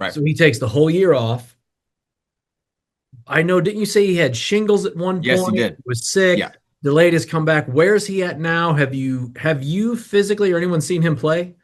Right. So he takes the whole year off. I know, didn't you say he had shingles at one Yes, he point? did. He was sick, Yeah. delayed his comeback. Where's he at now? Have you physically or anyone seen him play?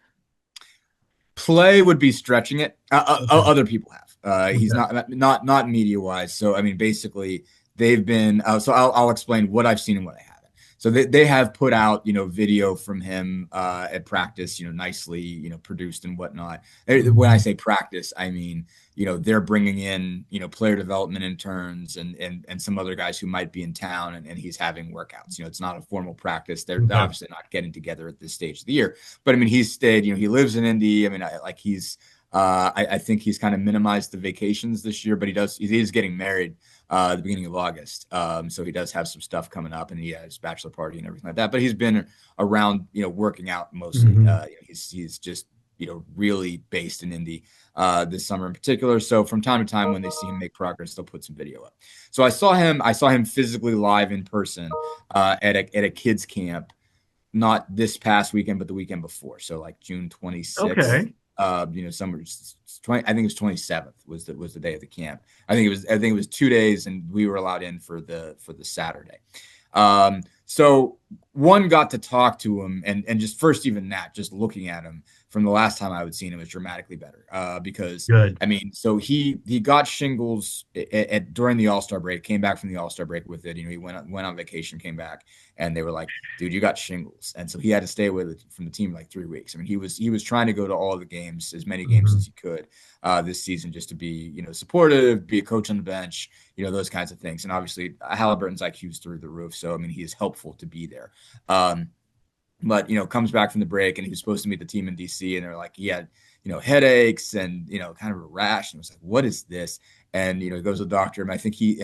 Play would be stretching it. Okay. Other people have. He's Okay. not media wise. So I mean, basically, they've been. So I'll explain what I've seen and what I haven't. So they have put out video from him at practice, nicely produced and whatnot. When I Mhm. say practice, I mean they're bringing in player development interns and some other guys who might be in town, and he's having workouts. It's not a formal practice. They're Okay. obviously not getting together at this stage of the year. But I mean, he's stayed. He lives in Indy. I mean, he's. I think he's kind of minimized the vacations this year, but he is getting married at the beginning of August. So he does have some stuff coming up, and he has his bachelor party and everything like that. But he's been around, working out mostly. Mhm. He's just really based in Indy this summer in particular. So from time to time, when they see him make progress, they'll put some video up. So I saw him. I saw him physically live in person at a kids camp, not this past weekend, but the weekend before. So like June 26th. Okay. Summer 20. I think it was 27th was the day of the camp. I think it was 2 days, and we were allowed in for the Saturday. So one got to talk to him, and just first, even that, just looking at him from the last time I would seen him was dramatically better. Because Good. I mean, so he got shingles during the All-Star break, came back from the All-Star break with it. He went on vacation, came back, and they were like, dude, you got shingles. And so he had to stay with it from the team like 3 weeks. I mean, he was trying to go to all the games, as many games Mhm. as he could this season, just to be, supportive, be a coach on the bench, those kinds of things. And obviously Halliburton's IQ is through the roof. So, I mean, he is helpful to be there. But, comes back from the break, and he was supposed to meet the team in DC, and they're like, he had, headaches and, kind of a rash. And was like, what is this? And, he goes to the doctor, and I think he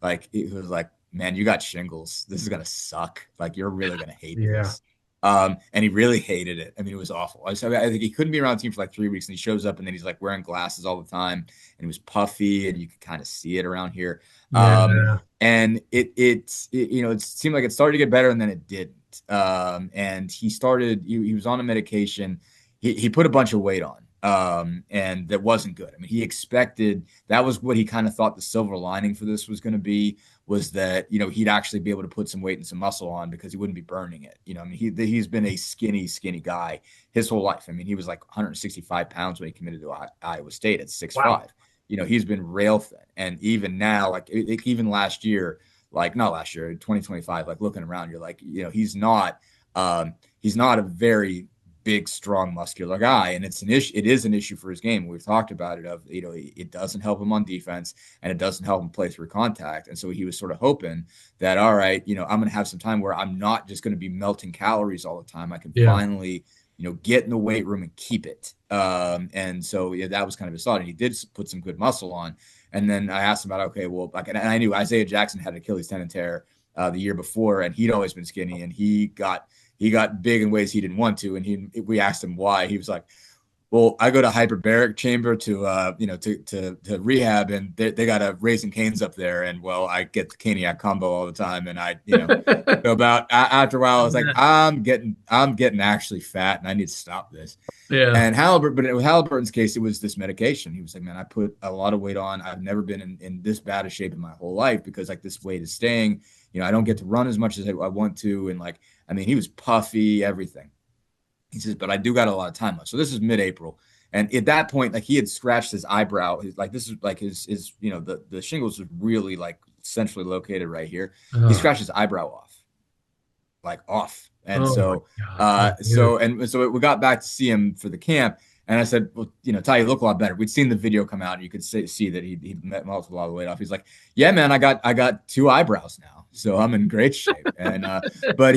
like, it was like, man, you got shingles. This is going to suck. Like, you're really going to hate Yeah. this. And he really hated it. I mean, it was awful. I think he couldn't be around the team for like 3 weeks, and he shows up, and then he's like wearing glasses all the time, and he was puffy, and you could kind of see it around here. Yeah. And it seemed like it started to get better, and then it didn't. And he was on a medication. He put a bunch of weight on. And that wasn't good. I mean, he expected that was what he kind of thought the silver lining for this was going to be, was that, he'd actually be able to put some weight and some muscle on because he wouldn't be burning it. I mean, he's been a skinny guy his whole life. I mean, he was like 165 pounds when he committed to Iowa State at 6'5". Wow. He's been rail thin. And even now, like even last year, like not last year, 2025, like looking around, you're like, he's not a very big, strong, muscular guy, and it's an issue. It is an issue for his game. We've talked about it. It doesn't help him on defense, and it doesn't help him play through contact. And so he was sort of hoping that, all right, I'm going to have some time where I'm not just going to be melting calories all the time. I can Yeah. finally, get in the weight room and keep it. And so that was kind of his thought. And he did put some good muscle on. And then I asked him about, okay, well, like, and I knew Isaiah Jackson had Achilles tendon tear the year before, and he'd always been skinny, and he got big in ways he didn't want to. And we asked him why. He was like, well, I go to hyperbaric chamber to rehab, and they got a Raising Canes up there, and well, I get the Caniac combo all the time, and so about after a while, I was like, I'm getting actually fat, and I need to stop this. Yeah. And Halliburton, but with Halliburton's case, it was this medication. He was like, man, I put a lot of weight on. I've never been in this bad a shape in my whole life because like this weight is staying. I don't get to run as much as I want to, and like, I mean, he was puffy, everything. He says, but I do got a lot of time left. So this is mid-April. And at that point, like he had scratched his eyebrow. Like this is like his the shingles was really like centrally located right here. He Uh, scratched his eyebrow off, like off. And oh my so, God. Oh, dude. we got back to see him for the camp. And I said, well, Ty, you look a lot better. We'd seen the video come out, and you could see that he melted a lot of weight off. He's like, yeah, man, I got two eyebrows now, so I'm in great shape. And but